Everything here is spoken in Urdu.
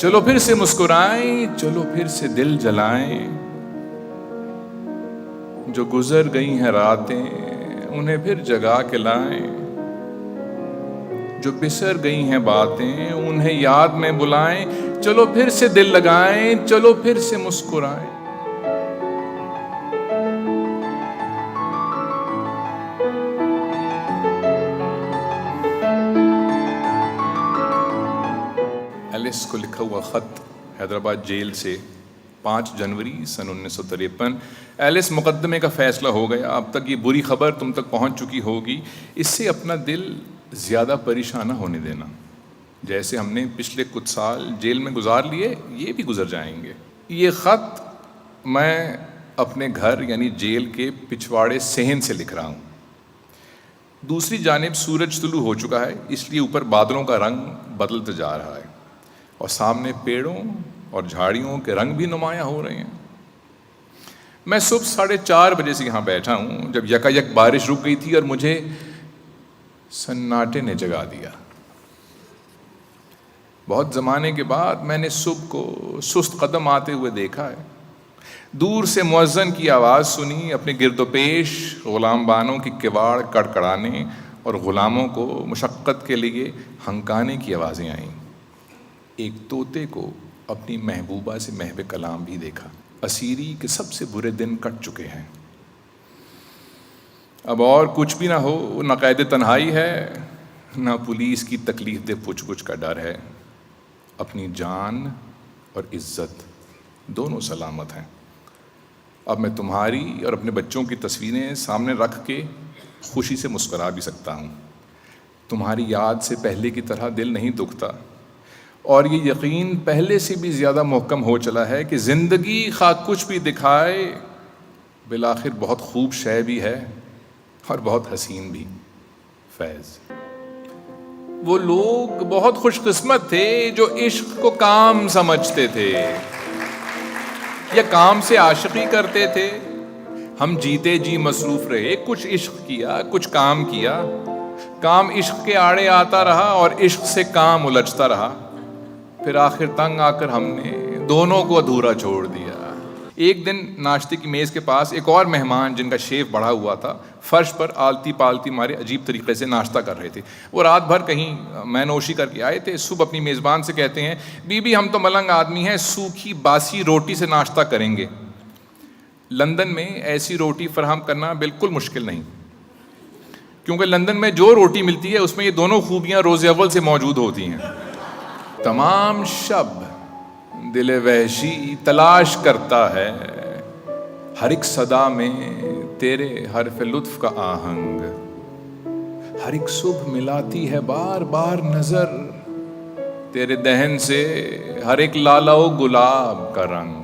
چلو پھر سے مسکرائیں، چلو پھر سے دل جلائیں، جو گزر گئی ہیں راتیں انہیں پھر جگا کے لائیں، جو بسر گئی ہیں باتیں انہیں یاد میں بلائیں، چلو پھر سے دل لگائیں، چلو پھر سے مسکرائیں۔ ایلس کو لکھا ہوا خط، حیدرآباد جیل سے، 5 جنوری سن 1953۔ ایلس، مقدمے کا فیصلہ ہو گیا، اب تک یہ بری خبر تم تک پہنچ چکی ہوگی، اس سے اپنا دل زیادہ پریشان نہ ہونے دینا۔ جیسے ہم نے پچھلے کچھ سال جیل میں گزار لیے، یہ بھی گزر جائیں گے۔ یہ خط میں اپنے گھر یعنی جیل کے پچھواڑے صحن سے لکھ رہا ہوں۔ دوسری جانب سورج طلوع ہو چکا ہے، اس لیے اوپر بادلوں کا رنگ بدلتا جا رہا ہے اور سامنے پیڑوں اور جھاڑیوں کے رنگ بھی نمایاں ہو رہے ہیں۔ میں صبح 4:30 بجے سے یہاں بیٹھا ہوں جب یکایک بارش رک گئی تھی اور مجھے سناٹے نے جگا دیا۔ بہت زمانے کے بعد میں نے صبح کو سست قدم آتے ہوئے دیکھا ہے۔ دور سے مؤذن کی آواز سنی، اپنے گرد و پیش غلام بانوں کی کواڑ کڑکڑانے اور غلاموں کو مشقت کے لیے ہنکانے کی آوازیں آئیں۔ ایک طوطے کو اپنی محبوبہ سے محو کلام بھی دیکھا۔ اسیری کے سب سے برے دن کٹ چکے ہیں، اب اور کچھ بھی نہ ہو، نہ قید تنہائی ہے، نہ پولیس کی تکلیف دہ پوچھ گچھ کا ڈر ہے۔ اپنی جان اور عزت دونوں سلامت ہیں۔ اب میں تمہاری اور اپنے بچوں کی تصویریں سامنے رکھ کے خوشی سے مسکرا بھی سکتا ہوں۔ تمہاری یاد سے پہلے کی طرح دل نہیں دکھتا، اور یہ یقین پہلے سے بھی زیادہ محکم ہو چلا ہے کہ زندگی خواہ کچھ بھی دکھائے، بالآخر بہت خوب شے بھی ہے اور بہت حسین بھی۔ فیض۔ وہ لوگ بہت خوش قسمت تھے جو عشق کو کام سمجھتے تھے یا کام سے عاشقی کرتے تھے۔ ہم جیتے جی مصروف رہے، کچھ عشق کیا، کچھ کام کیا، کام عشق کے آڑے آتا رہا اور عشق سے کام الجھتا رہا، پھر آخر تنگ آ کر ہم نے دونوں کو ادھورا چھوڑ دیا۔ ایک دن ناشتے کی میز کے پاس ایک اور مہمان جن کا شیف بڑھا ہوا تھا، فرش پر آلتی پالتی مارے عجیب طریقے سے ناشتہ کر رہے تھے۔ وہ رات بھر کہیں میں نوشی کر کے آئے تھے۔ صبح اپنی میزبان سے کہتے ہیں، بی بی ہم تو ملنگ آدمی ہیں، سوکھی باسی روٹی سے ناشتہ کریں گے۔ لندن میں ایسی روٹی فراہم کرنا بالکل مشکل نہیں، کیونکہ لندن میں جو روٹی ملتی ہے اس میں یہ دونوں خوبیاں روز اول سے موجود ہوتی ہیں۔ تمام شب دل وحشی تلاش کرتا ہے، ہر ایک صدا میں تیرے حرف لطف کا آہنگ، ہر ایک صبح ملاتی ہے بار بار نظر تیرے دہن سے ہر ایک لالہ و گلاب کا رنگ۔